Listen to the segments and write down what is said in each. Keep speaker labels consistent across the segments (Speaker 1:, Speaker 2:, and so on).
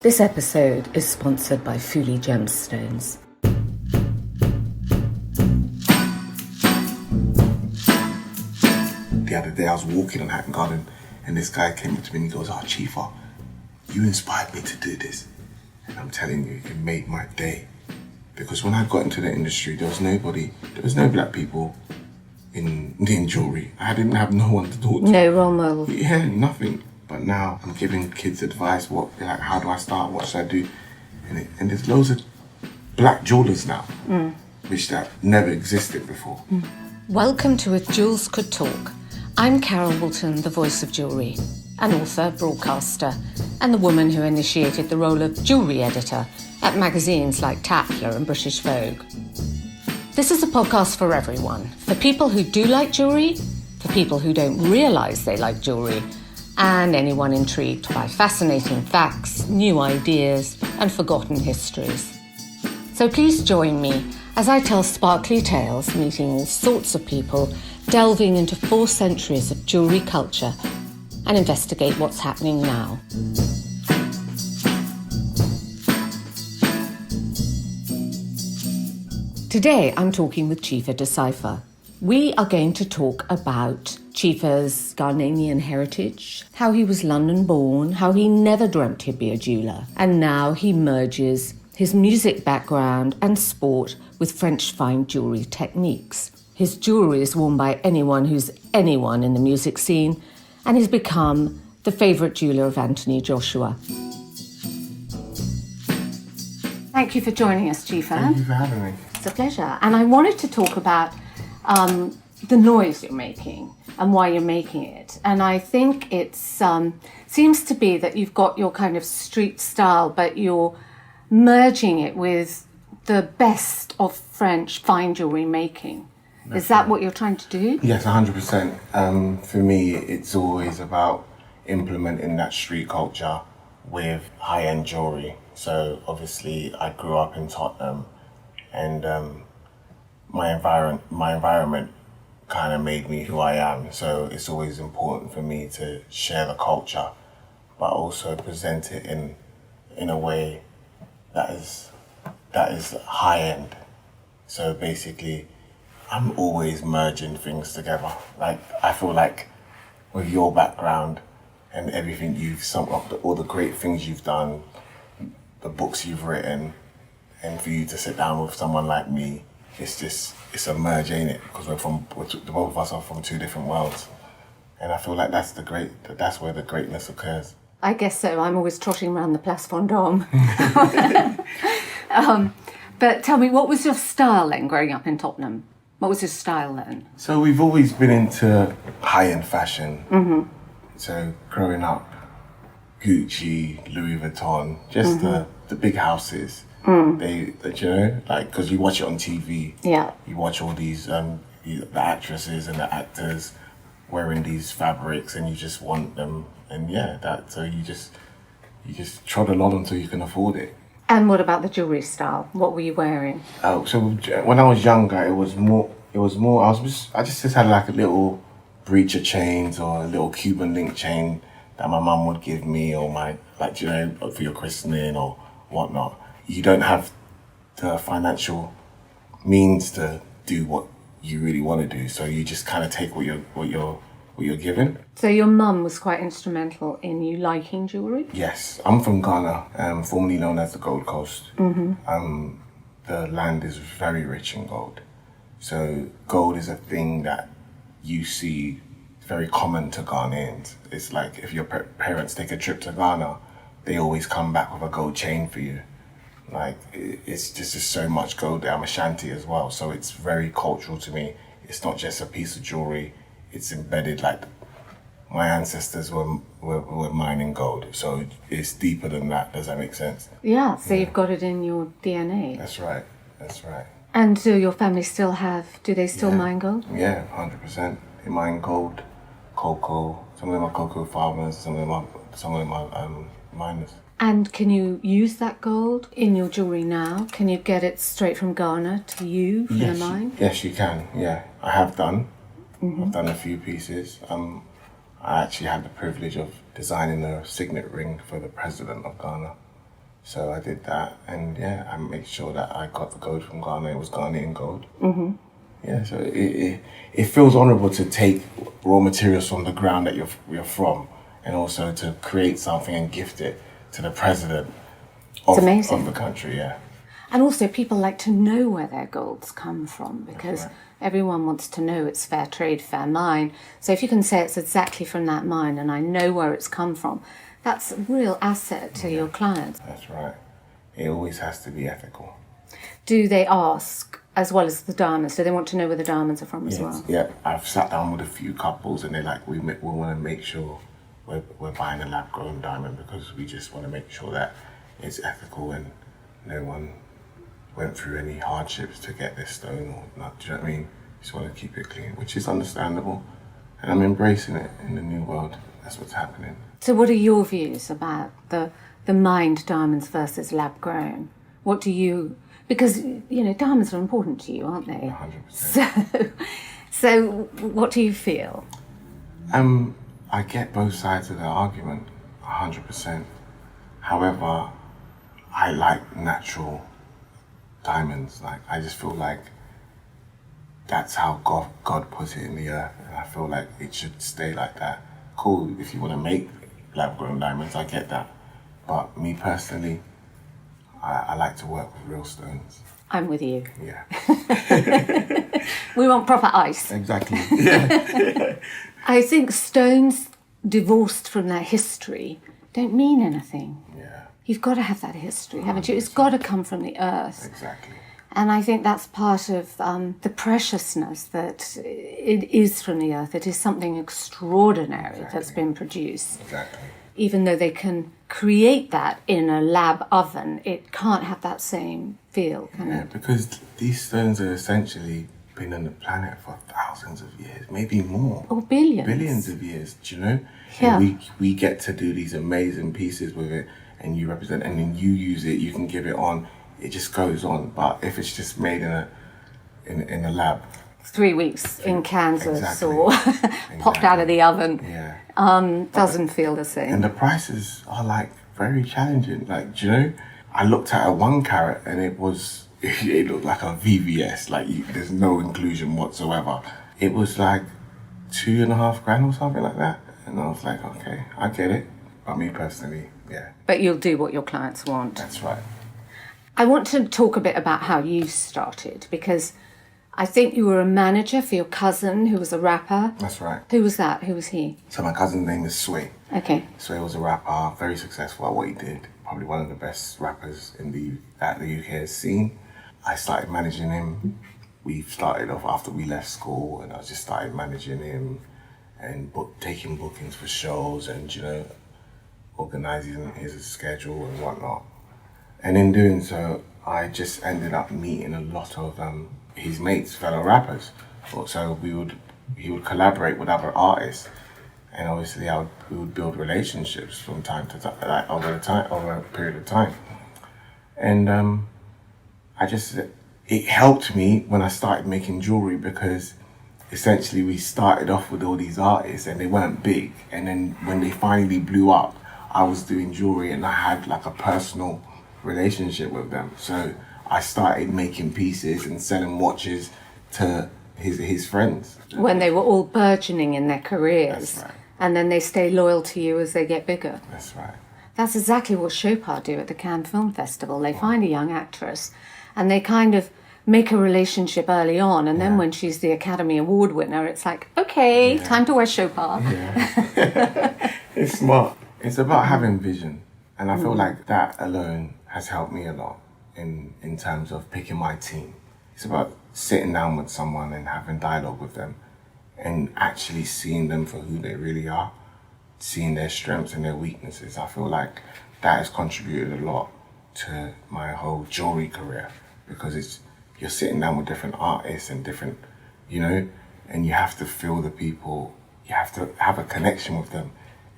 Speaker 1: This episode is sponsored by Fuli Gemstones.
Speaker 2: The other day I was walking on Hatton Garden and this guy came up to me and he goes, "Oh, Chiefer, you inspired me to do this." And I'm telling you, it made my day. Because when I got into the industry, there was no black people in jewellery. I didn't have no one to talk to.
Speaker 1: No role model.
Speaker 2: Yeah, nothing. But now I'm giving kids advice, how do I start, what should I do? And there's loads of black jewellers now, which that never existed before.
Speaker 1: Welcome to If Jewels Could Talk. I'm Carol Woolton, the voice of jewellery, an author, broadcaster, and the woman who initiated the role of jewellery editor at magazines like Tatler and British Vogue. This is a podcast for everyone, for people who do like jewellery, for people who don't realise they like jewellery, and anyone intrigued by fascinating facts, new ideas, and forgotten histories. So please join me as I tell sparkly tales, meeting all sorts of people, delving into 4 centuries of jewellery culture, and investigate what's happening now. Today I'm talking with Chiefer Dcypha. We are going to talk about Chiefer's Ghanaian heritage, how he was London born, how he never dreamt he'd be a jeweller, and now he merges his music background and sport with French fine jewellery techniques. His jewellery is worn by anyone who's anyone in the music scene, and he's become the favourite jeweller of Anthony Joshua. Thank you for joining us, Chiefer.
Speaker 2: Thank you for having me.
Speaker 1: It's a pleasure. And I wanted to talk about the noise you're making and why you're making it. And I think it seems to be that you've got your kind of street style, but you're merging it with the best of French fine jewellery making. Is that what you're trying to do?
Speaker 2: Yes, 100%. For me, it's always about implementing that street culture with high-end jewellery. So obviously I grew up in Tottenham and my environment kind of made me who I am. So it's always important for me to share the culture, but also present it in a way that is high end. So basically, I'm always merging things together. Like I feel like with your background and everything you've summed up, all the great things you've done, the books you've written, and for you to sit down with someone like me, it's a merge, ain't it? Because the both of us are from 2 different worlds, and I feel like that's where the greatness occurs.
Speaker 1: I guess so. I'm always trotting around the Place Vendôme. But tell me, what was your style then, growing up in Tottenham? What was your style then?
Speaker 2: So we've always been into high-end fashion. Mm-hmm. So growing up, Gucci, Louis Vuitton, just the big houses. Because you watch it on TV. Yeah. You watch all these the actresses and the actors wearing these fabrics, and you just want them. And so you just trod along until you can afford it.
Speaker 1: And what about the jewellery style? What were you wearing?
Speaker 2: Oh, so when I was younger, it was more. I just had like a little breacher chains or a little Cuban link chain that my mum would give me, or for your christening or whatnot. You don't have the financial means to do what you really want to do, so you just kind of take what you're given. So
Speaker 1: your mum was quite instrumental in you liking jewellery?
Speaker 2: Yes, I'm from Ghana, formerly known as the Gold Coast. Mm-hmm. The land is very rich in gold, so gold is a thing that you see very common to Ghanaians. It's like if your parents take a trip to Ghana, they always come back with a gold chain for you. Like, it's just so much gold there. I'm Ashanti as well, so it's very cultural to me. It's not just a piece of jewellery, it's embedded, like my ancestors were mining gold, so it's deeper than that. Does that make sense?
Speaker 1: Yeah, so you've got it in your DNA.
Speaker 2: That's right.
Speaker 1: And do your family do they still mine gold?
Speaker 2: Yeah, 100%. They mine gold, cocoa, some of them are cocoa farmers, some of them are miners.
Speaker 1: And can you use that gold in your jewellery now? Can you get it straight from Ghana to you from the mine?
Speaker 2: Yes, you can, yeah. I have done. Mm-hmm. I've done a few pieces. I actually had the privilege of designing a signet ring for the president of Ghana. So I did that, and I made sure that I got the gold from Ghana. It was Ghanaian gold. Yeah, so it feels honourable to take raw materials from the ground that you're from, and also to create something and gift it to the president of the country. Yeah.
Speaker 1: And also, people like to know where their golds come from, because everyone wants to know it's fair trade, fair mine. So if you can say it's exactly from that mine and I know where it's come from, that's a real asset to your clients.
Speaker 2: That's right. It always has to be ethical.
Speaker 1: Do they ask, as well as the diamonds, do they want to know where the diamonds are from as well?
Speaker 2: Yeah, I've sat down with a few couples and they're like, we want to make sure we're buying a lab-grown diamond because we just want to make sure that it's ethical and no one went through any hardships to get this stone or not. Do you know what I mean? Just want to keep it clean, which is understandable. And I'm embracing it in the new world. That's what's happening. So
Speaker 1: what are your views about the mined diamonds versus lab-grown? What do you... Because, diamonds are important to you, aren't they?
Speaker 2: 100%.
Speaker 1: So what do you feel?
Speaker 2: I get both sides of the argument, 100%. However, I like natural diamonds. Like, I just feel like that's how God put it in the earth, and I feel like it should stay like that. Cool, if you want to make lab-grown diamonds, I get that. But me personally, I like to work with real stones.
Speaker 1: I'm with you.
Speaker 2: Yeah.
Speaker 1: We want proper ice.
Speaker 2: Exactly. Yeah.
Speaker 1: I think stones divorced from their history don't mean anything.
Speaker 2: Yeah.
Speaker 1: You've got to have that history, haven't you? It's got to come from the earth.
Speaker 2: Exactly.
Speaker 1: And I think that's part of the preciousness that it is from the earth. It is something extraordinary that's been produced.
Speaker 2: Exactly.
Speaker 1: Even though they can create that in a lab oven, it can't have that same feel, can it?
Speaker 2: Yeah, because these stones are essentially been on the planet for thousands of years, maybe more.
Speaker 1: Or billions.
Speaker 2: Billions of years, do you know?
Speaker 1: Yeah.
Speaker 2: And we get to do these amazing pieces with it, and you represent, and then you use it, you can give it on, it just goes on. But if it's just made in a lab,
Speaker 1: 3 weeks in Kansas
Speaker 2: exactly.
Speaker 1: or popped out of the oven, doesn't feel the same.
Speaker 2: And the prices are like very challenging. Like, do you know, I looked at a 1 carat and it looked like a VVS, like there's no inclusion whatsoever. It was like $2.5 grand or something like that. And I was like, okay, I get it. But me personally, yeah.
Speaker 1: But you'll do what your clients want.
Speaker 2: That's right.
Speaker 1: I want to talk a bit about how you started, because I think you were a manager for your cousin who was a rapper.
Speaker 2: That's right.
Speaker 1: Who was that? Who was he?
Speaker 2: So my cousin's name is Sway.
Speaker 1: Okay.
Speaker 2: Sway was a rapper, very successful at what he did. Probably one of the best rappers that the UK has seen. I started managing him. We started off after we left school, and I just started managing him and taking bookings for shows and, organising his schedule and whatnot. And in doing so, I just ended up meeting a lot of his mates, fellow rappers. So he would collaborate with other artists, and obviously we would build relationships from time to time, like over a period of time. And it helped me when I started making jewellery, because essentially we started off with all these artists and they weren't big, and then when they finally blew up, I was doing jewellery and I had like a personal relationship with them. So I started making pieces and selling watches to his friends.
Speaker 1: When they were all burgeoning in their careers.
Speaker 2: That's right.
Speaker 1: And then they stay loyal to you as they get bigger.
Speaker 2: That's right.
Speaker 1: That's exactly what Chopard do at the Cannes Film Festival. They find a young actress and they kind of make a relationship early on, and then when she's the Academy Award winner, it's like, okay, time to wear Chopard.
Speaker 2: Yeah. It's smart. It's about having vision. And I feel like that alone has helped me a lot in terms of picking my team. It's about sitting down with someone and having dialogue with them and actually seeing them for who they really are, seeing their strengths and their weaknesses. I feel like that has contributed a lot to my whole jewellery career, because you're sitting down with different artists and different, and you have to feel the people, you have to have a connection with them,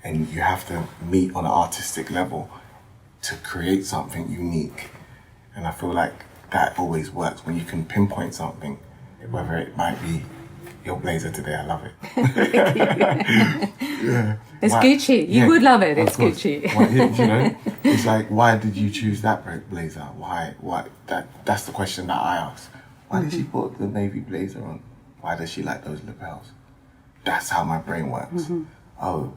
Speaker 2: and you have to meet on an artistic level to create something unique. And I feel like that always works when you can pinpoint something, whether it might be your blazer today, I love it. Yeah.
Speaker 1: It's Gucci. You would love it. It's Gucci.
Speaker 2: It's like, why did you choose that blazer? Why? That's the question that I ask. Why did she put the navy blazer on? Why does she like those lapels? That's how my brain works. Oh,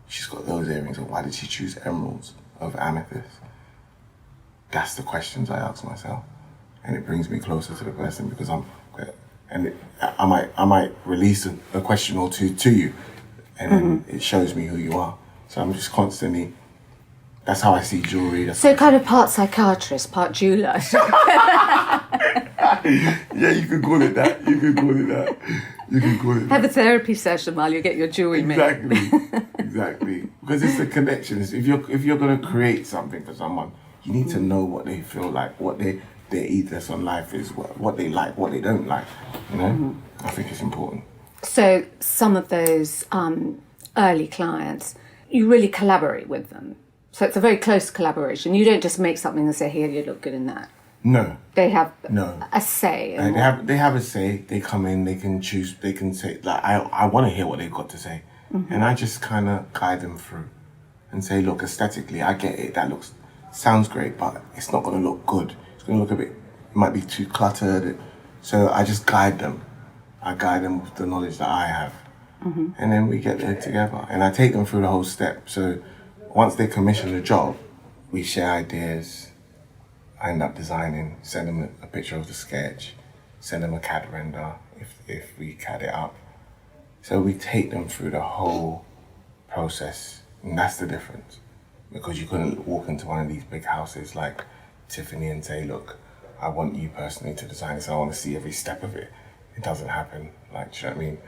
Speaker 2: she's got those earrings. Or why did she choose emeralds over amethyst? That's the questions I ask myself, and it brings me closer to the person because I might release a question or two to you, and then it shows me who you are. So I'm just constantly. That's how I see jewelry.
Speaker 1: So kind of part psychiatrist, part jeweler.
Speaker 2: Yeah, you could call it that.
Speaker 1: Have a therapy session while you get your jewelry made.
Speaker 2: Exactly. Because it's the connections. If you're going to create something for someone, you need to know what they feel like, what their ethos on life is, what they like, what they don't like. I think it's important.
Speaker 1: So some of those early clients, you really collaborate with them. So it's a very close collaboration. You don't just make something and say, here, you look good in that.
Speaker 2: No.
Speaker 1: They have a say.
Speaker 2: They have a say. They come in, they can choose, they can say, like, I want to hear what they've got to say. And I just kind of guide them through and say, look, aesthetically, I get it. That sounds great, but it's not going to look good. It's going to look it might be too cluttered. So I just guide them. I guide them with the knowledge that I have. And then we get there together. And I take them through the whole step. So once they commission the job, we share ideas. I end up designing, send them a picture of the sketch, send them a CAD render if we CAD it up. So we take them through the whole process. And that's the difference. Because you couldn't walk into one of these big houses like Tiffany and say, look, I want you personally to design this. I want to see every step of it. It doesn't happen. Like, do you know what I mean?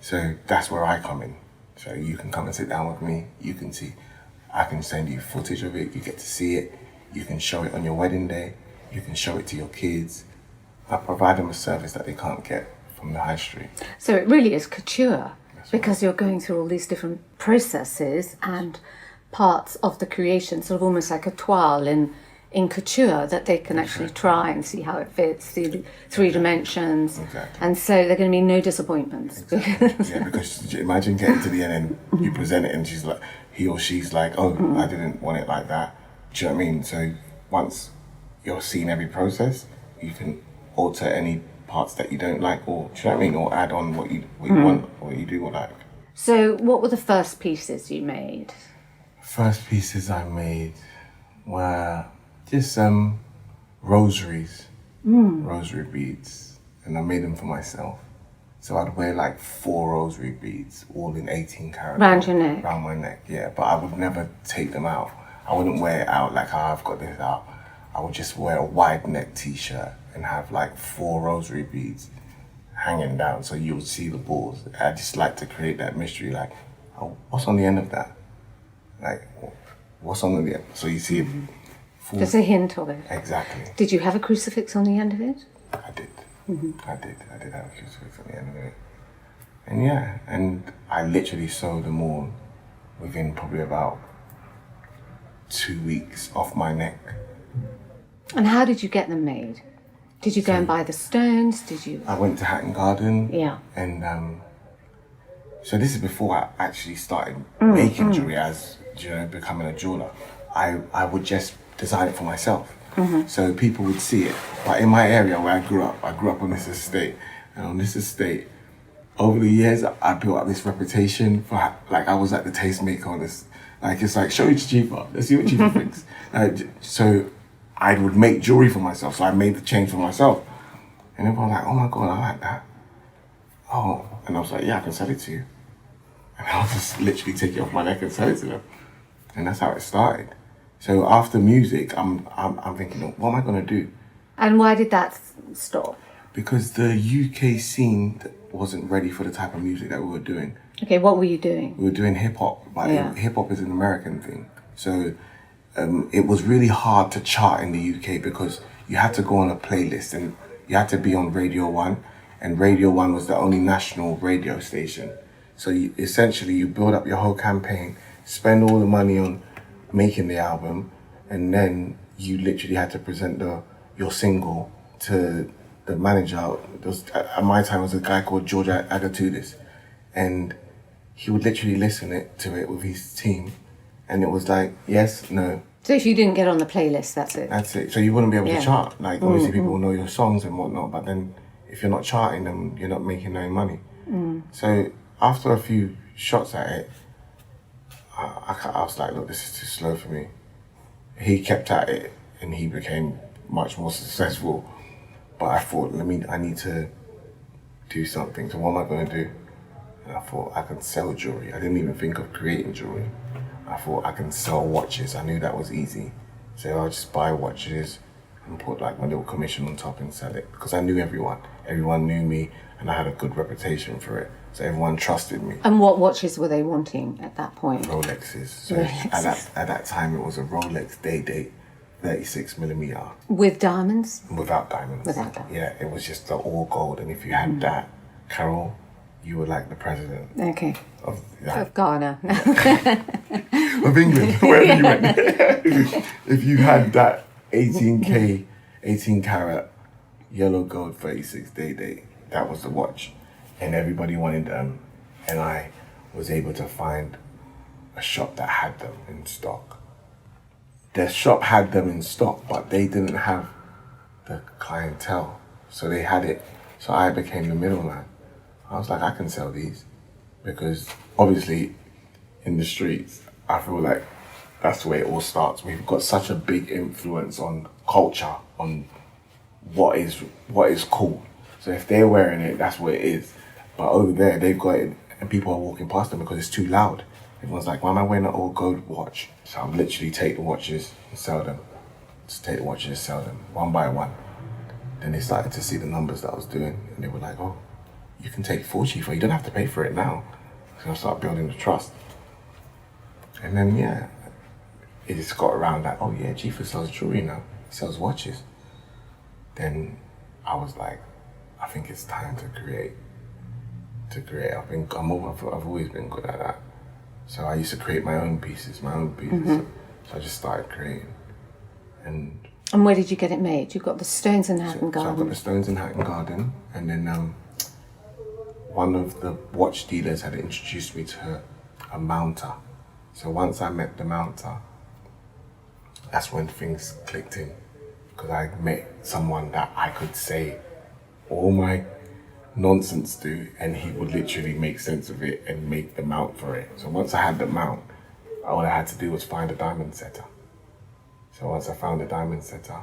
Speaker 2: So that's where I come in. So you can come and sit down with me. You can see. I can send you footage of it. You get to see it. You can show it on your wedding day. You can show it to your kids. I provide them a service that they can't get from the high street.
Speaker 1: So it really is couture because you're going through all these different processes and parts of the creation, sort of almost like a toile in couture that they can actually try and see how it fits, see the three dimensions.
Speaker 2: Exactly.
Speaker 1: And so there are going to be no disappointments.
Speaker 2: Exactly. Because imagine getting to the end and you present it and she's like, he or she's like, oh, I didn't want it like that. Do you know what I mean? So once you're seeing every process, you can alter any parts that you don't like, or do you know what I mean? Or add on what you want, or what you do like.
Speaker 1: So what were the first pieces you made?
Speaker 2: First pieces I made were just rosaries, rosary beads, and I made them for myself. So I'd wear like 4 rosary beads, all in 18 karat.
Speaker 1: Round your neck?
Speaker 2: Round my neck, yeah. But I would never take them out. I wouldn't wear it out like, I've got this out. I would just wear a wide neck t-shirt and have like 4 rosary beads hanging down so you would see the balls. I just like to create that mystery, like, oh, what's on the end of that? Like, what's on the end? So you see it.
Speaker 1: Just a hint of it.
Speaker 2: Exactly.
Speaker 1: Did you have a crucifix on the end of it?
Speaker 2: I did. I did have a crucifix on the end of it. And yeah, and I literally sewed them all within probably about 2 weeks off my neck.
Speaker 1: And how did you get them made? Did you go and buy the stones? Did you?
Speaker 2: I went to Hatton Garden.
Speaker 1: Yeah.
Speaker 2: And so this is before I actually started making jewelry as, becoming a jeweler. I would just design it for myself. So people would see it. But in my area where I grew up on this estate. And on this estate, over the years, I built up this reputation for, like, I was like the tastemaker on this. Like, it's like, show it to Chiefer. Let's see what Chiefer thinks. So I would make jewelry for myself. So I made the chain for myself. And everyone was like, oh my God, I like that. Oh, and I was like, yeah, I can sell it to you. And I'll just literally take it off my neck and sell it to them. And that's how it started. So after music, I'm thinking, what am I going to do?
Speaker 1: And why did that stop?
Speaker 2: Because the UK scene wasn't ready for the type of music that we were doing.
Speaker 1: Okay, what were you doing?
Speaker 2: We were doing hip-hop, but hip-hop is an American thing. So it was really hard to chart in the UK because you had to go on a playlist and you had to be on Radio 1. And Radio 1 was the only national radio station. So essentially you build up your whole campaign, spend all the money on making the album, and then you literally had to present your single to the manager. At my time, was a guy called Jorja Smith, and he would literally listen to it with his team, and it was like, yes, no.
Speaker 1: So if you didn't get on the playlist, that's it?
Speaker 2: That's it. So you wouldn't be able to chart. Like, obviously people will know your songs and whatnot, but then if you're not charting them, you're not making no money. So after a few shots at it, I was like, look, this is too slow for me. He kept at it and he became much more successful. But I thought, I need to do something. So what am I going to do? And I thought I could sell jewelry. I didn't even think of creating jewelry. I thought I can sell watches. I knew that was easy. So I'll just buy watches and put like my little commission on top and sell it. Because I knew everyone. Everyone knew me and I had a good reputation for it. So everyone trusted me.
Speaker 1: And what watches were they wanting at that point?
Speaker 2: Rolexes. So at that time it was a Rolex Day Date 36mm.
Speaker 1: With diamonds?
Speaker 2: Without diamonds.
Speaker 1: Without diamonds.
Speaker 2: Yeah, it was just the all gold. And if you had that, Carol, you were like the president.
Speaker 1: Okay.
Speaker 2: Of
Speaker 1: Ghana.
Speaker 2: Of England, wherever you went. If you had that 18 carat yellow gold 36 Day Date, that was the watch. And everybody wanted them. And I was able to find a shop that had them in stock. Their shop had them in stock, but they didn't have the clientele. So they had it. So I became the middleman. I was like, I can sell these. Because obviously in the streets, I feel like that's the way it all starts. We've got such a big influence on culture, on what is cool. So if they're wearing it, that's what it is. But over there, they've got it and people are walking past them because it's too loud. Everyone's like, why am I wearing an all gold watch? So I'll literally take the watches and sell them. Just take the watches and sell them, one by one. Then they started to see the numbers that I was doing and they were like, oh, you can take 4 Chiefer, you don't have to pay for it now. So I start building the trust. And then, yeah, it just got around that, oh yeah, Chiefer sells jewelry now, he sells watches. Then I was like, I think it's time to create. I've always been good at that. So I used to create my own pieces. So I just started creating. And
Speaker 1: where did you get it made? You got the stones in Hatton Garden?
Speaker 2: So I got the stones in Hatton Garden, and then one of the watch dealers had introduced me to a mounter. So once I met the mounter, that's when things clicked in. Because I met someone that I could say all my nonsense to, and he would literally make sense of it and make the mount for it. So once I had the mount, all I had to do was find a diamond setter. So once I found a diamond setter,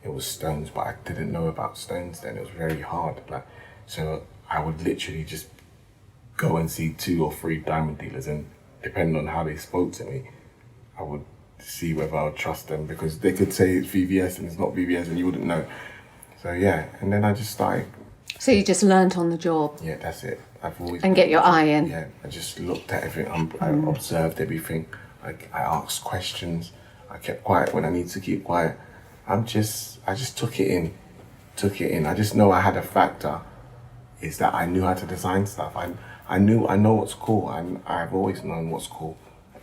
Speaker 2: it was stones, but I didn't know about stones then. It was very hard. So I would literally just go and see 2 or 3 diamond dealers, and depending on how they spoke to me, I would see whether I would trust them, because they could say it's VVS and it's not VVS and you wouldn't know. So yeah, and then I just started.
Speaker 1: So you just learnt on the job?
Speaker 2: Yeah, that's it. I've always
Speaker 1: and get your eye in.
Speaker 2: Yeah, I just looked at everything. I observed everything. I asked questions. I kept quiet when I needed to keep quiet. I just took it in. I just know I had a factor, is that I knew how to design stuff. I know what's cool. I've always known what's cool.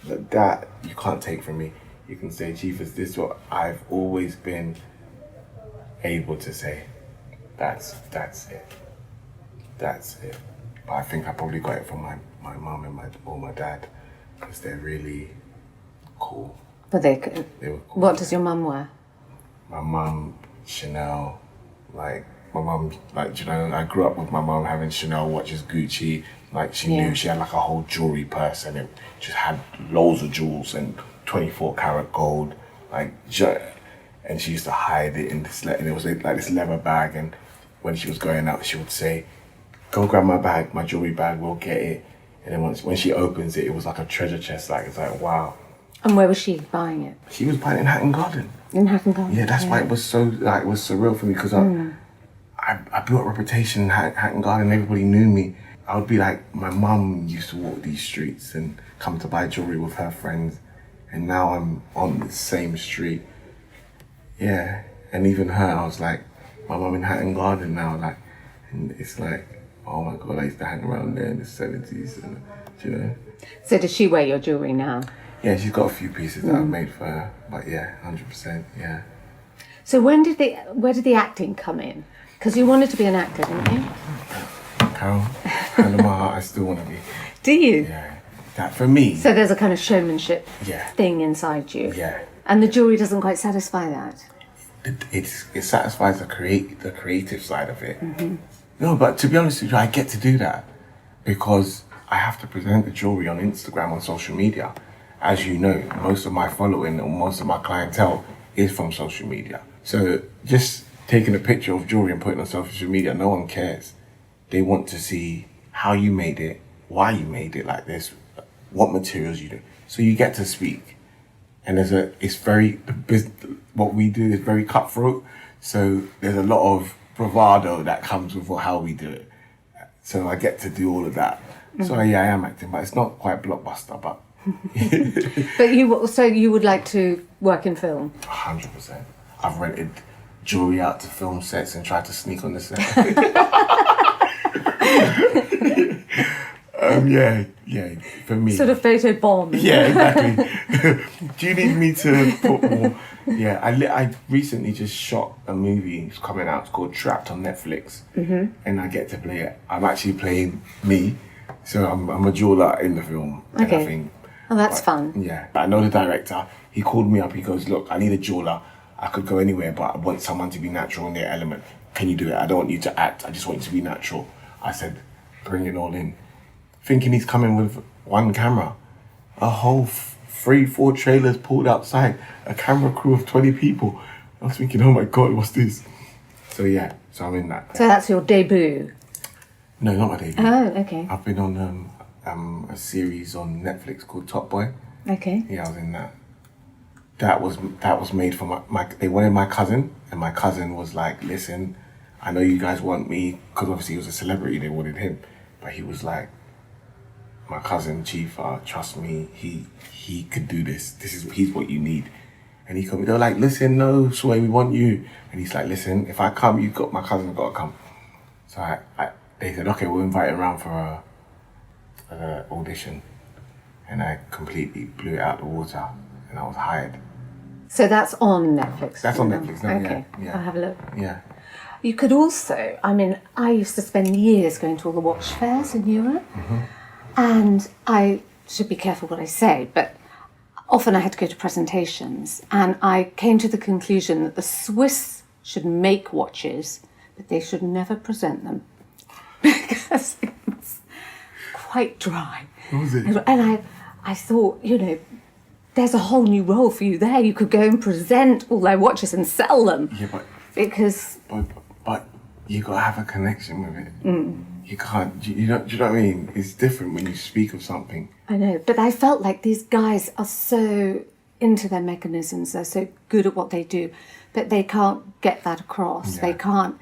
Speaker 2: That you can't take from me. You can say, Chiefer's this, what I've always been able to say. That's it. But I think I probably got it from my mum and my dad, because they're really cool.
Speaker 1: But they were cool. What does your mum wear?
Speaker 2: My mum, Chanel, my mum, I grew up with my mum having Chanel watches, Gucci, she knew she had a whole jewelry purse, and it just had loads of jewels and 24 karat gold, and she used to hide it in this, and it was this leather bag, and when she was going out, she would say, go grab my bag, my jewelry bag, we'll get it. And then when she opens it, it was like a treasure chest, it's like, wow.
Speaker 1: And where was she buying it?
Speaker 2: She was buying it in Hatton Garden.
Speaker 1: In Hatton Garden?
Speaker 2: Yeah, that's why it was so, it was surreal for me, because I built a reputation in Hatton Garden, everybody knew me. I would be like, my mum used to walk these streets and come to buy jewelry with her friends, and now I'm on the same street. Yeah, and even her, I was like, my mum in Hatton Garden now, and it's like, oh my God, I used to hang around there in the 70s, and,
Speaker 1: So does she wear your jewelry now?
Speaker 2: Yeah, she's got a few pieces that I've made for her, but yeah, 100%, yeah.
Speaker 1: So where did the acting come in? Because you wanted to be an actor, didn't you?
Speaker 2: Carol, hand on my heart, I still want to be.
Speaker 1: Do you?
Speaker 2: Yeah. That for me.
Speaker 1: So there's a kind of showmanship
Speaker 2: Yeah.
Speaker 1: thing inside you.
Speaker 2: Yeah.
Speaker 1: And the jewellery doesn't quite satisfy that.
Speaker 2: It satisfies the creative side of it. No, but to be honest with you, I get to do that because I have to present the jewellery on Instagram, on social media. As you know, most of my following or most of my clientele is from social media. So just taking a picture of jewellery and putting it on social media, no one cares. They want to see how you made it, why you made it like this, what materials you do. So you get to speak. And what we do is very cutthroat. So there's a lot of bravado that comes with how we do it. So I get to do all of that. So yeah, I am acting, but it's not quite blockbuster, but.
Speaker 1: But you would like to work in film?
Speaker 2: 100%. I've rented jewellery out to film sets and tried to sneak on the set. Yeah, for me.
Speaker 1: Sort of photo bomb.
Speaker 2: Yeah, exactly. Do you need me to put more? Yeah, I recently just shot a movie. It's coming out. It's called Trapped on Netflix. And I get to play it. I'm actually playing me. So I'm a jeweller in the film.
Speaker 1: Okay.
Speaker 2: I think,
Speaker 1: that's fun.
Speaker 2: Yeah. I know the director. He called me up. He goes, look, I need a jeweller. I could go anywhere, but I want someone to be natural in their element. Can you do it? I don't want you to act. I just want you to be natural. I said, bring it all in. Thinking he's coming with one camera. A whole 3-4 trailers pulled outside. A camera crew of 20 people. I was thinking, oh my God, what's this? So yeah, so I'm in that.
Speaker 1: So that's your debut?
Speaker 2: No, not my debut.
Speaker 1: Oh, okay.
Speaker 2: I've been on a series on Netflix called Top Boy.
Speaker 1: Okay.
Speaker 2: Yeah, I was in that. That was made for they wanted my cousin, and my cousin was like, listen, I know you guys want me, because obviously he was a celebrity, they wanted him. But he was like, my cousin Chiefer, trust me, he could do this. He's what you need. And he told me, they were like, listen, no, Sway, we want you. And he's like, listen, if I come, my cousin's got to come. So they said, okay, we'll invite him around for an audition. And I completely blew it out the water, and I was hired.
Speaker 1: So that's on Netflix?
Speaker 2: That's on Netflix now,
Speaker 1: okay.
Speaker 2: Yeah.
Speaker 1: I'll have a look.
Speaker 2: Yeah.
Speaker 1: You could also, I used to spend years going to all the watch fairs in Europe. And I should be careful what I say, but often I had to go to presentations, and I came to the conclusion that the Swiss should make watches, but they should never present them because it was quite dry.
Speaker 2: What was it?
Speaker 1: And I thought, there's a whole new role for you there. You could go and present all their watches and sell them.
Speaker 2: Yeah, but you got to have a connection with it. You can't, do you know what I mean? It's different when you speak of something.
Speaker 1: I know, but I felt like these guys are so into their mechanisms, they're so good at what they do, but they can't get that across.
Speaker 2: Yeah.
Speaker 1: They can't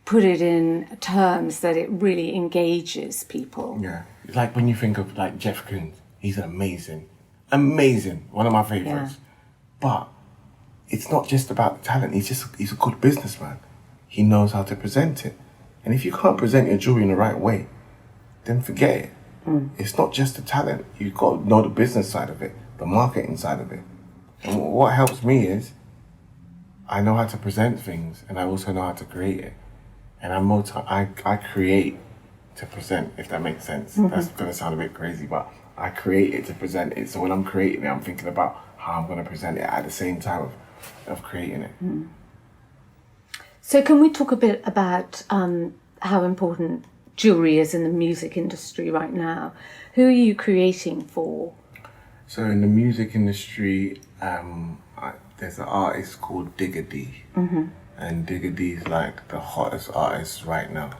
Speaker 1: put it in terms that it really engages people.
Speaker 2: Yeah. It's like when you think of like Jeff Koons, he's amazing, one of my favourites.
Speaker 1: Yeah.
Speaker 2: But it's not just about the talent, he's a good businessman. He knows how to present it. And if you can't present your jewellery in the right way, then forget it. It's not just the talent. You've got to know the business side of it, the marketing side of it. And what helps me is I know how to present things, and I also know how to create it. And I create to present, if that makes sense. That's going to sound a bit crazy, but I create it to present it. So when I'm creating it, I'm thinking about how I'm going to present it at the same time of creating it.
Speaker 1: So can we talk a bit about how important jewellery is in the music industry right now? Who are you creating for?
Speaker 2: So in the music industry, there's an artist called Digga D. And Digga D is like the hottest artist right now.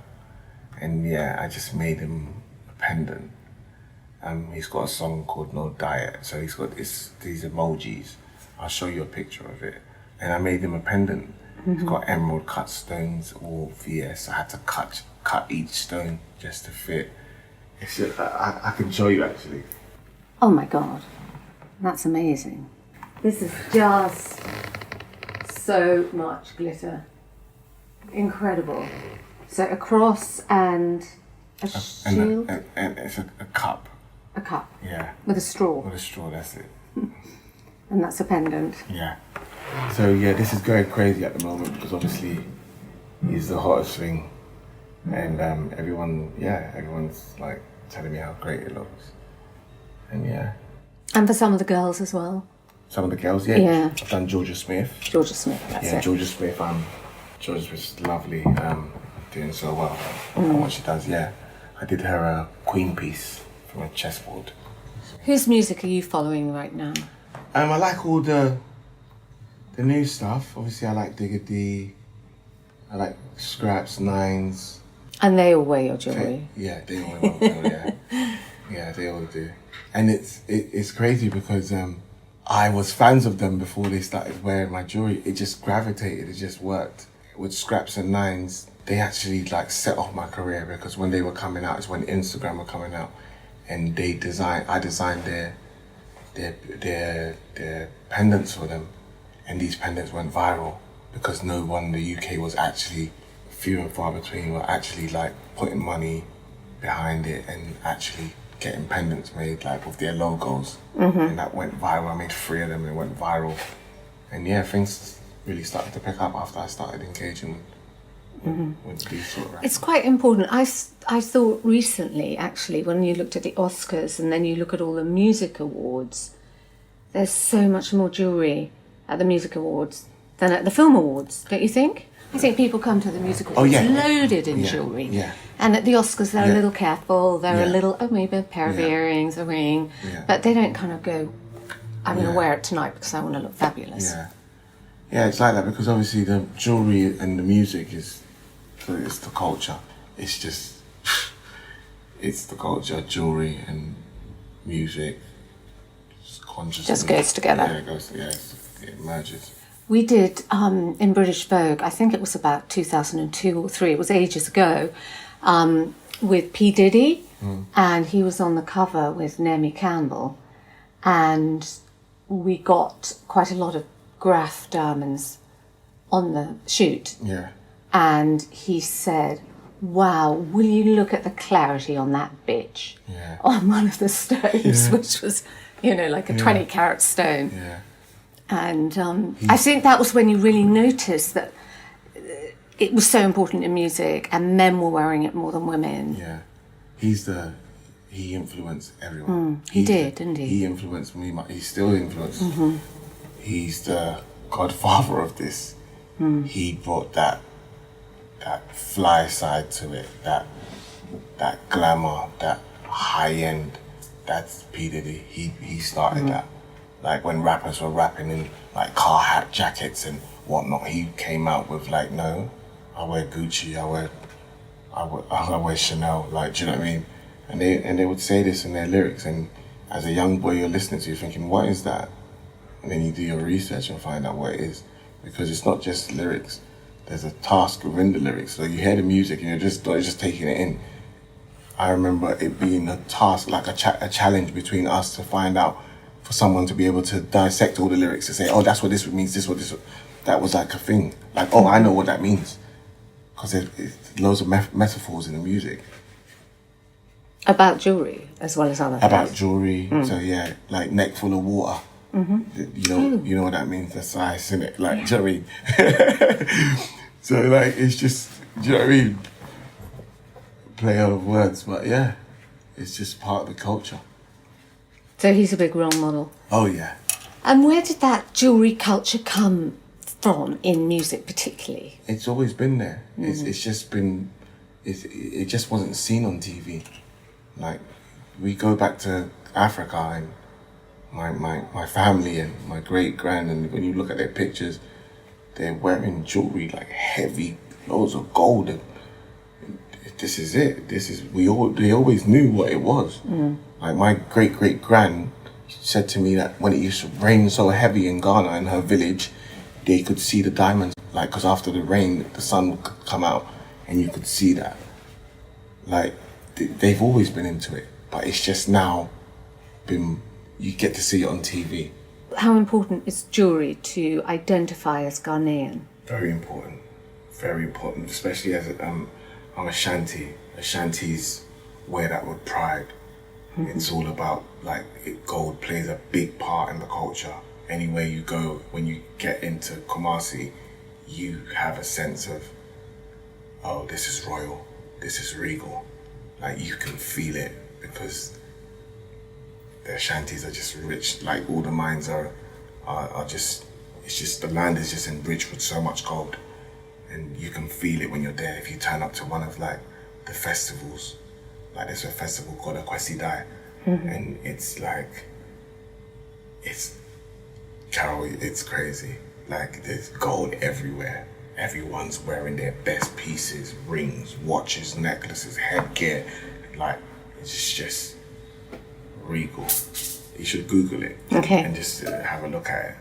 Speaker 2: And yeah, I just made him a pendant. He's got a song called No Diet. So he's got these emojis. I'll show you a picture of it. And I made him a pendant. It's got emerald cut stones, all VS. I had to cut each stone just to fit. It's just, I can show you actually.
Speaker 1: Oh my God, that's amazing. This is just so much glitter. Incredible. So a cross and a shield?
Speaker 2: And it's a cup.
Speaker 1: A cup?
Speaker 2: Yeah.
Speaker 1: With a straw?
Speaker 2: With a straw, that's it.
Speaker 1: And that's a pendant?
Speaker 2: Yeah. So yeah, this is going crazy at the moment because obviously he's the hottest thing, and everyone's like telling me how great it looks. And yeah.
Speaker 1: And for some of the girls as well.
Speaker 2: Some of the girls, yeah.
Speaker 1: Yeah.
Speaker 2: I've done Jorja Smith.
Speaker 1: Jorja Smith, that's it.
Speaker 2: Jorja Smith, Jorja Smith's lovely, doing so well. What she does, yeah. I did her a queen piece from a chessboard.
Speaker 1: Whose music are you following right now?
Speaker 2: I like all the new stuff. Obviously, I like Digga D. I like Scraps, Nines.
Speaker 1: And they all wear your jewellery?
Speaker 2: Yeah, they all wear my jewellery, yeah. Yeah, they all do. And it's crazy because I was fans of them before they started wearing my jewellery. It just gravitated, it just worked. With Scraps and Nines, they actually like set off my career because when they were coming out, it's when Instagram were coming out, and I designed their pendants for them, and these pendants went viral because no one in the UK was actually, few and far between, were actually like putting money behind it and actually getting pendants made like with their logos. And that went viral. I made 3 of them and it went viral. And yeah, things really started to pick up after I started engaging with these sort of
Speaker 1: It's quite important. I thought recently, actually, when you looked at the Oscars and then you look at all the music awards, there's so much more jewellery at the music awards than at the film awards, don't you think? I think people come to the music awards loaded in jewellery. Yeah. And at the Oscars, they're a little careful. They're a little, maybe a pair of earrings, a ring. Yeah. But they don't kind of go, I'm going to wear it tonight because I want to look fabulous.
Speaker 2: Yeah. Yeah, it's like that because obviously the jewellery and the music it's the culture. It's just, it's the culture, jewellery and music, consciousness.
Speaker 1: Just goes together.
Speaker 2: Yeah, it merges.
Speaker 1: We did, in British Vogue, I think it was about 2002 or 3, it was ages ago, with P. Diddy, and he was on the cover with Naomi Campbell, and we got quite a lot of Graf diamonds on the shoot. Yeah. And he said, wow, will you look at the clarity on that bitch? Yeah. On one of the stones, which was, like a 20 carat stone. Yeah. And I think that was when you really noticed that it was so important in music and men were wearing it more than women. Yeah. He influenced everyone. He did, didn't he?
Speaker 2: He influenced me. He still influences. He's the godfather of this. He brought that fly side to it, that glamour, that high end. That's P. Diddy. He started that. Like when rappers were rapping in like car hat jackets and whatnot, he came out with like, no, I wear Gucci, I wear Chanel. Like, do you know what I mean? And they would say this in their lyrics, and as a young boy you're listening to, you're thinking, what is that? And then you do your research and find out what it is, because it's not just lyrics. There's a task within the lyrics. So you hear the music and you're just taking it in. I remember it being a task, like a challenge between us to find out, for someone to be able to dissect all the lyrics and say, oh, that's what this means, this. That was like a thing. Like, oh, I know what that means. Because there's loads of metaphors in the music.
Speaker 1: About jewellery as well as other things.
Speaker 2: About jewellery. So yeah, like neck full of water. You know what that means? That's ice, innit? Like, do you know what I mean? So like, it's just, do you know what I mean? Play of words, but yeah, it's just part of the culture.
Speaker 1: So he's a big role model.
Speaker 2: Oh yeah.
Speaker 1: And where did that jewellery culture come from in music particularly? It's
Speaker 2: always been there. It's just been, it just wasn't seen on TV. Like, we go back to Africa and my family and my great-grand, and when you look at their pictures, they're wearing jewellery, like heavy, loads of gold, and this is it. They always knew what it was. Like my great-great-grand said to me that when it used to rain so heavy in Ghana, in her village, they could see the diamonds. Like, because after the rain, the sun would come out and you could see that. Like, they've always been into it, but it's just now you get to see it on TV.
Speaker 1: How important is jewellery to identify as Ghanaian?
Speaker 2: Very important, especially as I'm Ashanti. Ashantis wear that with pride. It's all about, like, gold plays a big part in the culture. Anywhere you go, when you get into Kumasi, you have a sense of, oh, this is royal, this is regal. Like, you can feel it. because the Ashantis are just rich. Like all the mines are just, it's just, the land is just enriched with so much gold, and you can feel it when you're there. If you turn up to one of like the festivals, like there's a festival called Akwasi, and it's like, Carol, it's crazy. Like there's gold everywhere. Everyone's wearing their best pieces, rings, watches, necklaces, headgear. Like it's just regal. You should Google it and just have a look at it.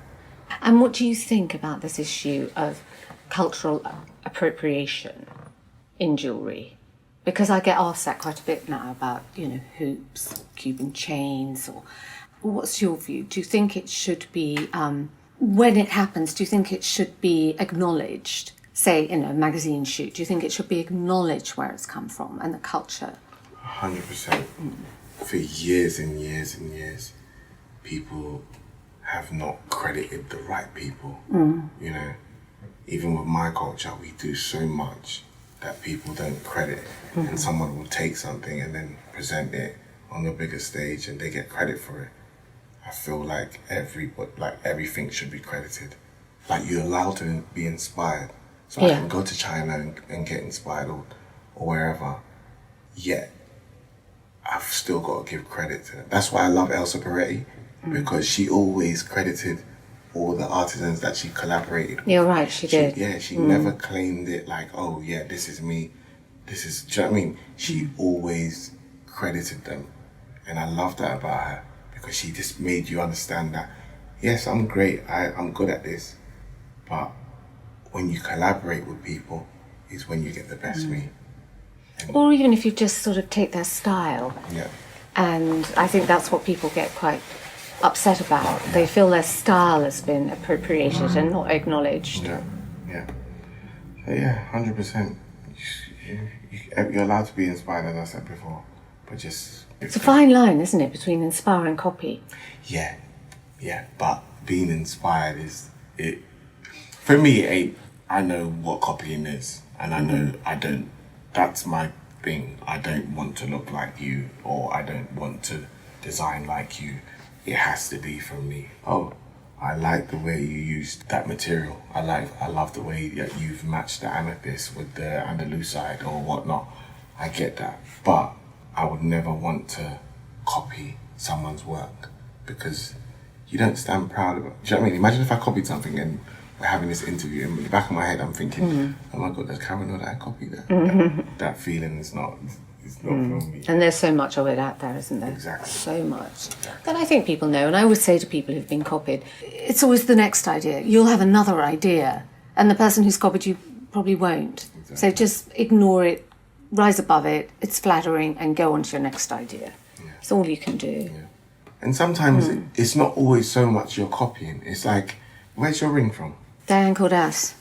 Speaker 1: And what do you think about this issue of cultural appropriation in jewellery? Because I get asked that quite a bit now about, hoops, Cuban chains, or what's your view? Do you think it should be, when it happens, do you think it should be acknowledged? Say, in a magazine shoot, do you think it should be acknowledged where it's come from and the culture?
Speaker 2: 100%. For years and years and years, people have not credited the right people. Even with my culture, we do so much that people don't credit, and someone will take something and then present it on the bigger stage and they get credit for it. I feel like everything should be credited. Like you're allowed to be inspired. So I can go to China and get inspired or wherever, yet I've still got to give credit to them. That's why I love Elsa Peretti, because she always credited all the artisans that she collaborated with.
Speaker 1: You're right, she did.
Speaker 2: Yeah, she never claimed it like, oh yeah, this is me. Do you know what I mean? She always credited them. And I love that about her, because she just made you understand that, yes, I'm great, I'm good at this, but when you collaborate with people is when you get the best me.
Speaker 1: Or even if you just sort of take their style.
Speaker 2: Yeah.
Speaker 1: And I think that's what people get quite upset about. They feel their style has been appropriated and not acknowledged.
Speaker 2: Yeah. So 100%. You're allowed to be inspired, as I said before, but just...
Speaker 1: It's a fine line, isn't it, between inspire and copy?
Speaker 2: Yeah, but being inspired is... For me, I know what copying is, and I know that's my thing. I don't want to look like you, or I don't want to design like you. It has to be from me. Oh, I like the way you used that material. I love the way that you've matched the amethyst with the Andalusite or whatnot. I get that. But I would never want to copy someone's work, because you don't stand proud of it. Do you know what I mean? Imagine if I copied something and we're having this interview, and in the back of my head I'm thinking, oh my God, does Karen know that I copied that? That feeling is not from me.
Speaker 1: And there's so much of it out there, isn't there?
Speaker 2: Exactly.
Speaker 1: So much. But I think people know, and I always say to people who've been copied, it's always the next idea. You'll have another idea, and the person who's copied you probably won't. Exactly. So just ignore it, rise above it, it's flattering, and go on to your next idea. Yeah. It's all you can do. Yeah.
Speaker 2: And sometimes it's not always so much you're copying. It's like, where's your ring from?
Speaker 1: Diane Cordas.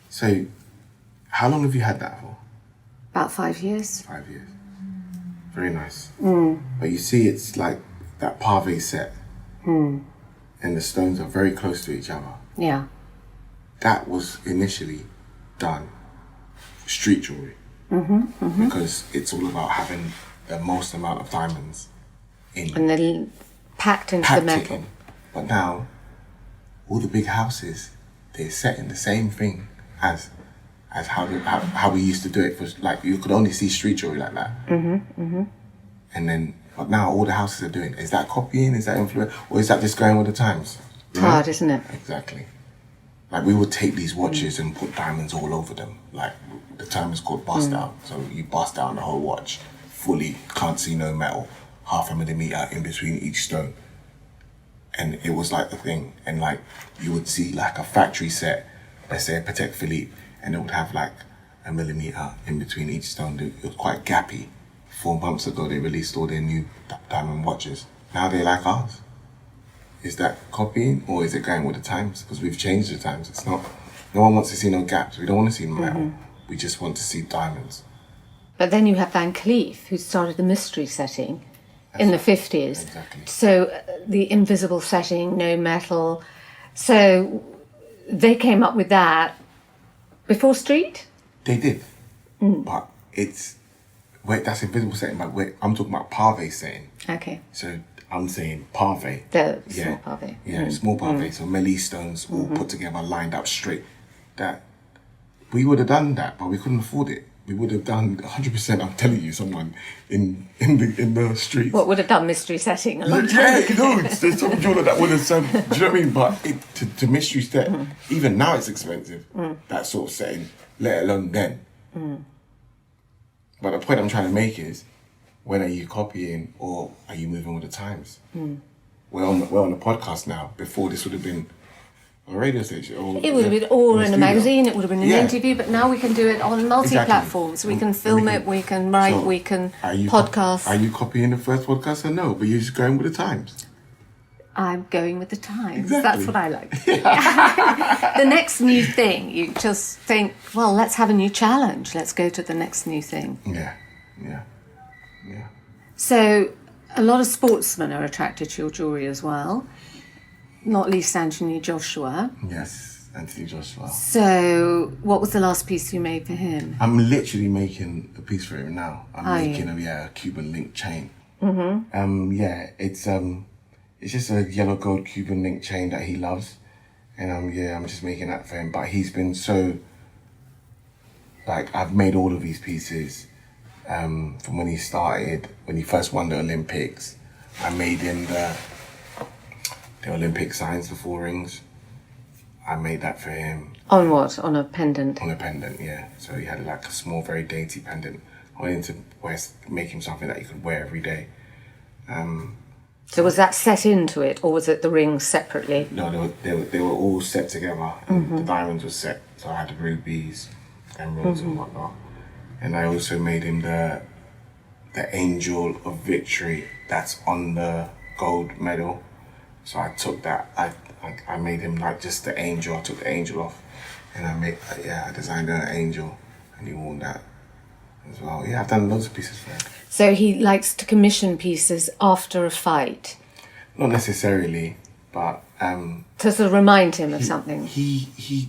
Speaker 2: So, how long have you had that for?
Speaker 1: About 5 years.
Speaker 2: 5 years. Very nice. But you see, it's like that pave set, and the stones are very close to each other.
Speaker 1: Yeah.
Speaker 2: That was initially done for street jewellery, because it's all about having the most amount of diamonds in.
Speaker 1: And then packed into the metal.
Speaker 2: But now, all the big houses, they're setting the same thing as how we used to do it. For like, you could only see street jewelry like that. And then, but now all the houses are doing. Is that copying? Is that influence? Or is that just going with the times?
Speaker 1: It's hard, isn't it?
Speaker 2: Exactly. Like, we would take these watches and put diamonds all over them. Like, the term is called bust out. So you bust out the whole watch, fully, can't see no metal, 0.5 millimeter in between each stone. And it was like the thing. And like, you would see like a factory set, let's say a Patek Philippe, and it would have like 1 millimeter in between each stone. It was quite gappy. 4 months ago, they released all their new diamond watches. Now they like ours. Is that copying, or is it going with the times? Because we've changed the times. It's not, no one wants to see no gaps. We don't want to see metal. We just want to see diamonds.
Speaker 1: But then you have Van Cleef, who started the mystery setting in the 50s.
Speaker 2: Exactly.
Speaker 1: So the invisible setting, no metal. So they came up with that before street?
Speaker 2: They did. But it's, wait, that's invisible setting, but wait, I'm talking about parve setting.
Speaker 1: Okay.
Speaker 2: So I'm saying parve.
Speaker 1: The small parve.
Speaker 2: Yeah, small parve. So melee stones all put together, lined up straight. That we would have done that, but we couldn't afford it. We would have done 100%. I'm telling you, someone in the streets.
Speaker 1: What would have done mystery setting a long time ago?
Speaker 2: Yeah, there's some jeweler that would have said, do you know what I mean? But to mystery set, even now it's expensive, that sort of setting, let alone then. But the point I'm trying to make is, when are you copying or are you moving with the times? We're on the podcast now. Before this would have been a radio station. Or,
Speaker 1: it would have been all in a magazine, it would have been an interview, but now we can do it on multi-platforms. We can film it, we can write, we can podcast.
Speaker 2: Are you copying the first podcast or no? But you're just going with the times.
Speaker 1: I'm going with the times.
Speaker 2: Exactly.
Speaker 1: That's what I like. The next new thing, you just think, well, let's have a new challenge. Let's go to the next new thing.
Speaker 2: Yeah.
Speaker 1: So a lot of sportsmen are attracted to your jewellery as well. Not least Anthony Joshua.
Speaker 2: Yes, Anthony Joshua.
Speaker 1: So, what was the last piece you made for him?
Speaker 2: I'm literally making a piece for him now. I'm making a Cuban link chain. It's just a yellow gold Cuban link chain that he loves, and I'm just making that for him. But he's been so, like, I've made all of these pieces from when he started, when he first won the Olympics. I made him the Olympic signs, the 4 rings. I made that for him.
Speaker 1: On what? On a pendant?
Speaker 2: On a pendant, yeah. So he had like a small, very dainty pendant. I wanted to make him something that he could wear every day.
Speaker 1: So was that set into it, or was it the rings separately?
Speaker 2: No, they were all set together. And the diamonds were set. So I had the rubies, emeralds and whatnot. And I also made him the angel of victory that's on the gold medal. So I took that, I made him like just the angel. I took the angel off, and I designed an angel, and he wore that as well. Yeah, I've done loads of pieces for him. So
Speaker 1: he likes to commission pieces after a fight?
Speaker 2: Not necessarily, but
Speaker 1: to sort of remind him of something.
Speaker 2: He,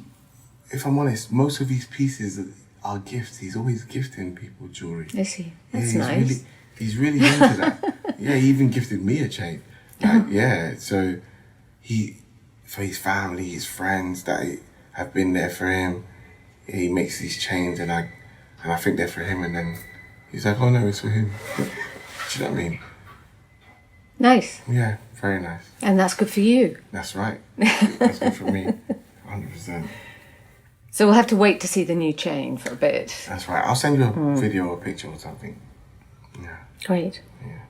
Speaker 2: if I'm honest, most of these pieces are gifts. He's always gifting people jewelry.
Speaker 1: Is he? That's nice.
Speaker 2: He's really into that. Yeah, he even gifted me a chain. So for his family, his friends that have been there for him, he makes these chains, and I think they're for him, and then he's like, oh no, it's for him. Do you know what I mean?
Speaker 1: Nice.
Speaker 2: Yeah, very nice.
Speaker 1: And that's good for you.
Speaker 2: That's right. That's good for me, 100%.
Speaker 1: So we'll have to wait to see the new chain for a bit.
Speaker 2: That's right. I'll send you a video or a picture or something. Yeah.
Speaker 1: Great.
Speaker 2: Yeah.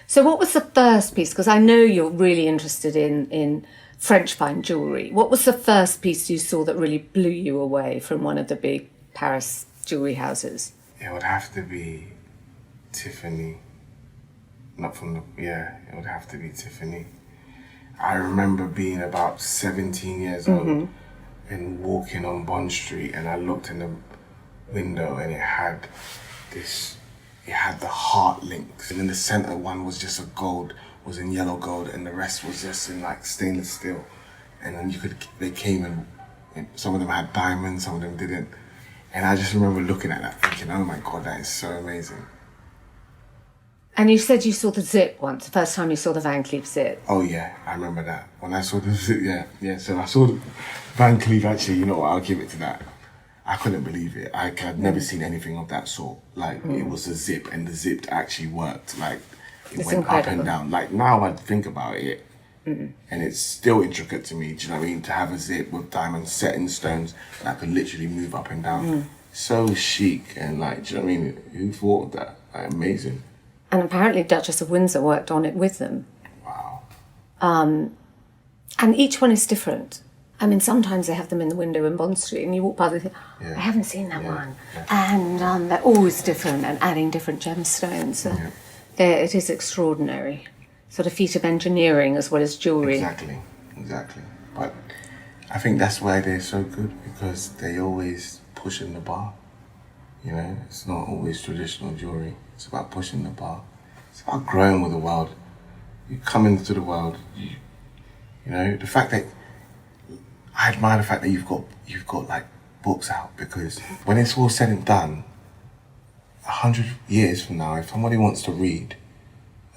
Speaker 1: So what was the first piece? Because I know you're really interested in French fine jewellery. What was the first piece you saw that really blew you away from one of the big Paris jewellery houses?
Speaker 2: It would have to be Tiffany. It would have to be Tiffany. I remember being about 17 years old and walking on Bond Street, and I looked in the window, and it had the heart links, and in the center one was just was in yellow gold, and the rest was just in like stainless steel. And then they came and some of them had diamonds, some of them didn't. And I just remember looking at that thinking, oh my God, that is so amazing.
Speaker 1: And you said you saw the zip once, the first time you saw the Van Cleef zip.
Speaker 2: Oh yeah, I remember that. When I saw the zip, yeah. So I saw the Van Cleef, actually, you know what, I'll give it to that. I couldn't believe it. I'd never seen anything of that sort. Like, it was a zip, and the zip actually worked. Like, it went up and down. Like, now I think about it, and it's still intricate to me, do you know what I mean? To have a zip with diamonds set in stones that could literally move up and down. So chic, and like, do you know what I mean? Who thought of that? Like, amazing.
Speaker 1: And apparently Duchess of Windsor worked on it with them.
Speaker 2: Wow.
Speaker 1: And each one is different. I mean, sometimes they have them in the window in Bond Street, and you walk by and think, I haven't seen that one. Yeah. And they're always different and adding different gemstones. It is extraordinary. Sort of feat of engineering as well as jewellery.
Speaker 2: Exactly. But I think that's why they're so good, because they always pushing the bar. You know, it's not always traditional jewellery. It's about pushing the bar. It's about growing with the world. You come into the world, you know, the fact that I admire the fact that you've got like books out, because when it's all said and done, 100 years from now, if somebody wants to read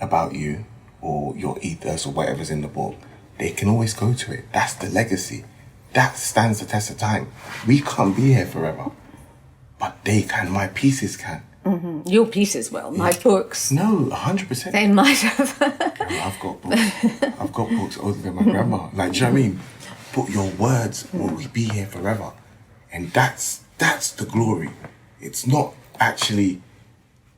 Speaker 2: about you or your ethos or whatever's in the book, they can always go to it. That's the legacy. That stands the test of time. We can't be here forever, but they can. My pieces can.
Speaker 1: Mm-hmm. Your pieces will. My books.
Speaker 2: No, 100%.
Speaker 1: They might have.
Speaker 2: I've got books. I've got books older than my grandma. Like, do you know what I mean? But your words will be here forever, and that's the glory. It's not actually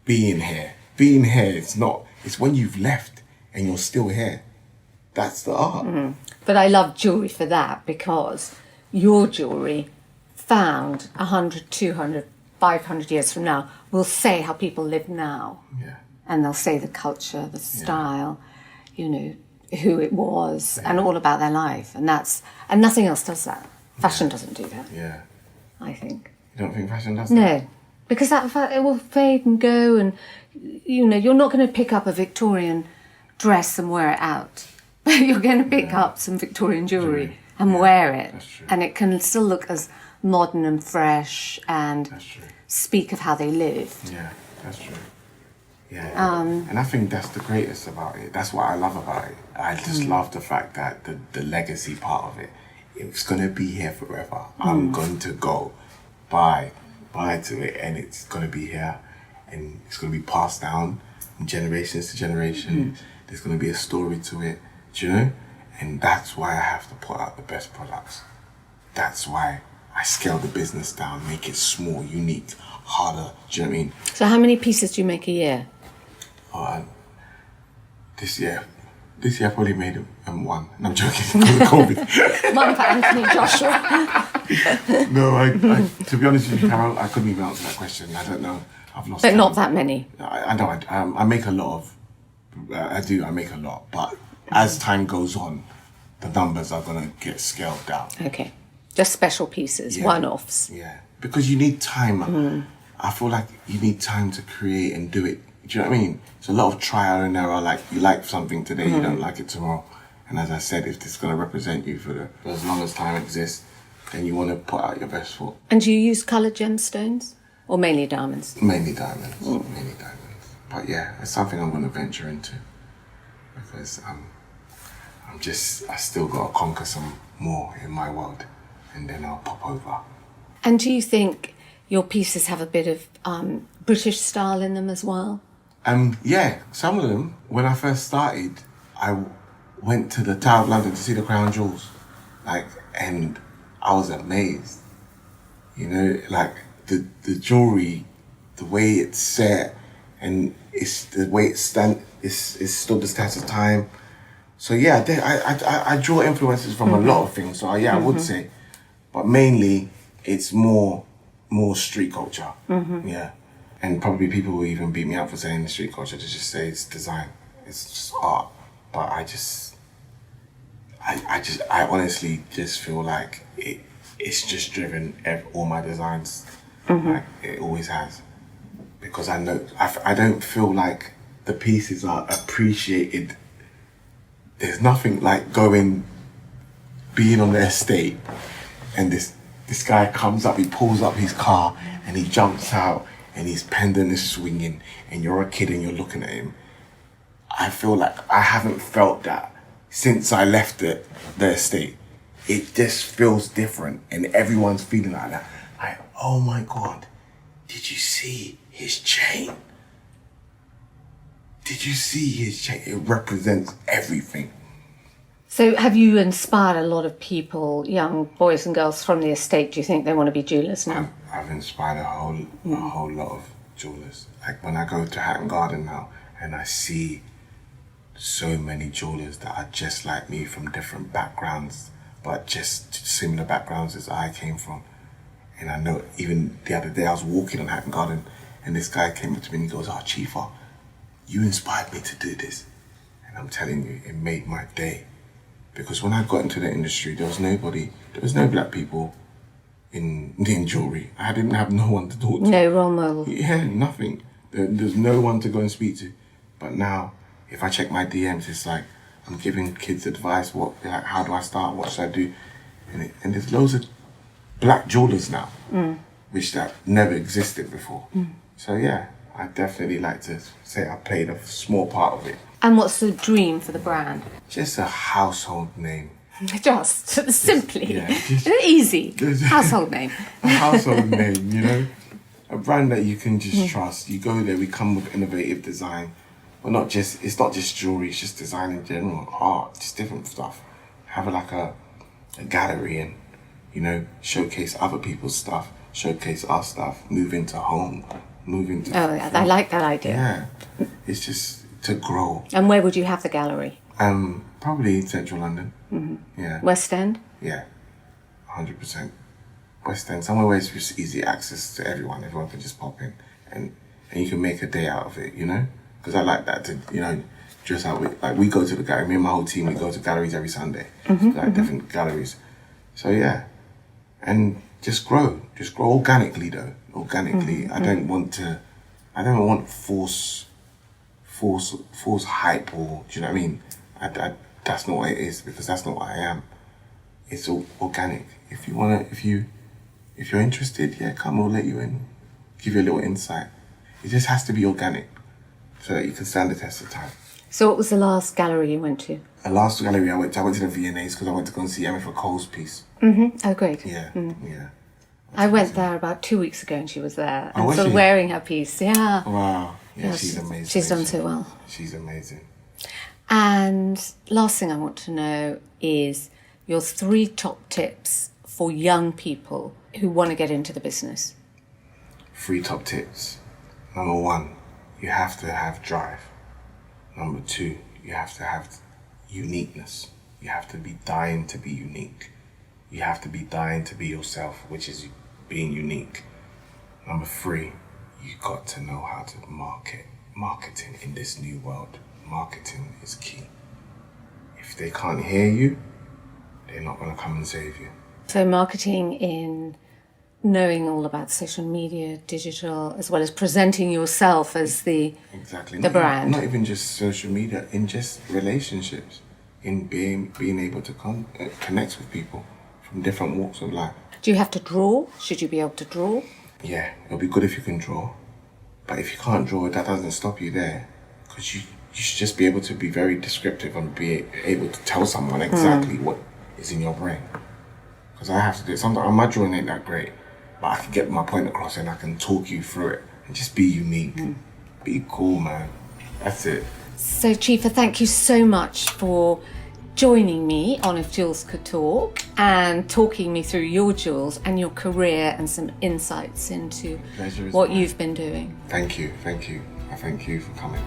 Speaker 2: being here. Being here, it's not. It's when you've left and you're still here. That's the art.
Speaker 1: Mm-hmm. But I love jewellery for that, because your jewellery found 100, 200, 500 years from now will say how people live now.
Speaker 2: Yeah.
Speaker 1: And they'll say the culture, the style, you know, who it was, and all about their life. And nothing else does that. Fashion doesn't do that.
Speaker 2: Yeah.
Speaker 1: I think.
Speaker 2: You don't think fashion does that?
Speaker 1: No. Because it will fade and go, and, you know, you're not going to pick up a Victorian dress and wear it out. You're going to pick up some Victorian jewellery and wear it.
Speaker 2: That's true.
Speaker 1: And it can still look as modern and fresh and speak of how they lived.
Speaker 2: Yeah, that's true. Yeah. And I think that's the greatest about it. That's what I love about it. I just love the fact that the legacy part of it, it's going to be here forever. I'm going to go buy to it, and it's going to be here, and it's going to be passed down from generations to generation. There's going to be a story to it, do you know? And that's why I have to put out the best products. That's why I scale the business down, make it small, unique, harder, do you know what I mean?
Speaker 1: So how many pieces do you make a year?
Speaker 2: This year I probably made one. And I'm joking, because of COVID.
Speaker 1: One for Anthony Joshua.
Speaker 2: No, I to be honest with you, Carol, I couldn't even answer that question. I don't know. I've lost
Speaker 1: But
Speaker 2: count.
Speaker 1: not that many.
Speaker 2: I know. I make a lot of. I make a lot, but as time goes on, the numbers are gonna get scaled down.
Speaker 1: Okay. Just special pieces, one-offs.
Speaker 2: Yeah, because you need time. I feel like you need time to create and do it. Do you know what I mean? It's a lot of trial and error. Like, you like something today, you don't like it tomorrow. And as I said, if it's going to represent you for as long as time exists, then you want to put out your best foot.
Speaker 1: And do you use coloured gemstones? Or mainly diamonds?
Speaker 2: Mainly diamonds. Mainly diamonds. But yeah, it's something I'm going to venture into. Because I still got to conquer some more in my world. And then I'll pop over.
Speaker 1: And do you think your pieces have a bit of British style in them as well?
Speaker 2: Yeah, some of them. When I first started, I went to the Tower of London to see the crown jewels, and I was amazed. You know, like the jewelry, the way it's set, and it's the way it it's stood the test of time. So yeah, I draw influences from a lot of things. So I would say, but mainly it's more street culture. Yeah. And probably people will even beat me up for saying the street culture, to just say it's design. It's just art. But I honestly just feel like it's just driven all my designs. Like it always has. Because I know, I don't feel like the pieces are appreciated. There's nothing like being on the estate, and this guy comes up, he pulls up his car, and he jumps out, and his pendant is swinging, and you're a kid and you're looking at him. I feel like I haven't felt that since I left the estate. It just feels different, and everyone's feeling like that. Like, oh my God, did you see his chain? Did you see his chain? It represents everything.
Speaker 1: So have you inspired a lot of people, young boys and girls from the estate? Do you think they want to be jewellers now?
Speaker 2: I've inspired a whole lot of jewellers. Like when I go to Hatton Garden now and I see so many jewellers that are just like me from different backgrounds, but just similar backgrounds as I came from. And I know even the other day I was walking on Hatton Garden and this guy came up to me and he goes, "Oh, Chiefer, you inspired me to do this." And I'm telling you, it made my day. Because when I got into the industry, there was no black people in jewellery. I didn't have no one to talk to.
Speaker 1: No role model.
Speaker 2: Yeah, nothing. There's no one to go and speak to. But now, if I check my DMs, it's like I'm giving kids advice. How do I start? What should I do? And there's loads of black jewellers now, which that never existed before. So yeah, I definitely like to say I played a small part of it.
Speaker 1: And what's the dream for the brand?
Speaker 2: Just a household name.
Speaker 1: Just simply,
Speaker 2: Yeah,
Speaker 1: easy household name.
Speaker 2: A household name, you know, a brand that you can just trust. You go there, we come with innovative design, but it's not just jewelry, it's just design in general, art, just different stuff. Have a gallery and, you know, showcase other people's stuff, showcase our stuff, move into home, move into.
Speaker 1: Oh yeah, I like that idea.
Speaker 2: Yeah, it's just to grow.
Speaker 1: And where would you have the gallery?
Speaker 2: Probably Central London. Mm-hmm. Yeah.
Speaker 1: West End?
Speaker 2: Yeah, 100%. West End, somewhere where it's just easy access to everyone. Everyone can just pop in and you can make a day out of it, you know? Because I like that to, you know, dress out with, like we go to the gallery, me and my whole team, we go to galleries every Sunday, different galleries. So yeah, and just grow organically though, organically. I don't want force hype or, do you know what I mean? That's not what it is, because that's not what I am. It's all organic. If you're interested, yeah, come, we'll let you in, give you a little insight. It just has to be organic so that you can stand the test of time.
Speaker 1: So what was the last gallery you went to?
Speaker 2: The last gallery I went to the V&A's because I went to go and see Emma Cole's piece.
Speaker 1: Mm-hmm. Oh, great.
Speaker 2: Yeah, yeah.
Speaker 1: I went there about 2 weeks ago and she was there.
Speaker 2: Oh, was
Speaker 1: sort of
Speaker 2: she?
Speaker 1: wearing her piece, yeah.
Speaker 2: Wow. Yeah, she's amazing.
Speaker 1: She's done so well.
Speaker 2: She's amazing.
Speaker 1: And last thing I want to know is your 3 top tips for young people who want to get into the business.
Speaker 2: 3 top tips. Number 1, you have to have drive. Number 2, you have to have uniqueness. You have to be dying to be unique. You have to be dying to be yourself, which is being unique. Number 3, you got to know how to market. Marketing in this new world. Marketing is key. If they can't hear you, they're not going to come and save you.
Speaker 1: So marketing in knowing all about social media, digital, as well as presenting yourself as the brand.
Speaker 2: Not even just social media, in just relationships, in being able to connect with people from different walks of life.
Speaker 1: Do you have to draw? Should you be able to draw?
Speaker 2: Yeah, it'll be good if you can draw. But if you can't draw, that doesn't stop you there. Because you should just be able to be very descriptive and be able to tell someone exactly what is in your brain. Because I have to do it. Sometimes my drawing ain't that great, but I can get my point across and I can talk you through it. And just be unique. Be cool, man. That's it.
Speaker 1: So, Chiefer, thank you so much for joining me on If Jewels Could Talk and talking me through your jewels and your career and some insights into what you've been doing.
Speaker 2: Thank you. I thank you for coming.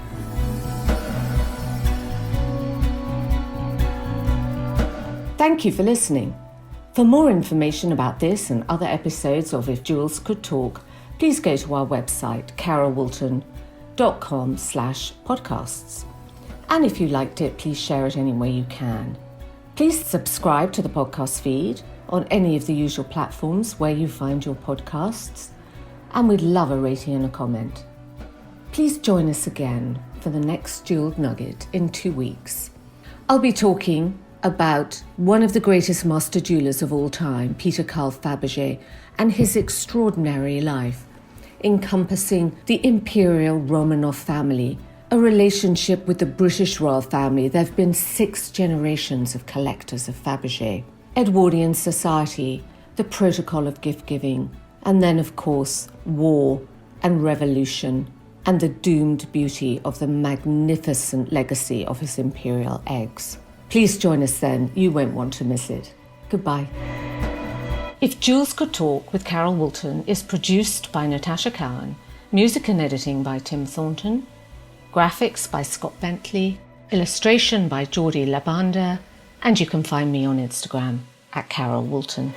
Speaker 1: Thank you for listening. For more information about this and other episodes of If Jewels Could Talk, please go to our website, carolwoolton.com/podcasts. And if you liked it, please share it any way you can. Please subscribe to the podcast feed on any of the usual platforms where you find your podcasts. And we'd love a rating and a comment. Please join us again for the next Jeweled Nugget in 2 weeks. I'll be talking about one of the greatest master jewelers of all time, Peter Carl Fabergé, and his extraordinary life, encompassing the Imperial Romanov family, a relationship with the British royal family. There have been 6 generations of collectors of Fabergé, Edwardian society, the protocol of gift-giving, and then, of course, war and revolution, and the doomed beauty of the magnificent legacy of his imperial eggs. Please join us then. You won't want to miss it. Goodbye. If Jewels Could Talk with Carol Woolton is produced by Natasha Cowan, music and editing by Tim Thornton, graphics by Scott Bentley, illustration by Jordi Labanda, and you can find me on Instagram @Carol Woolton.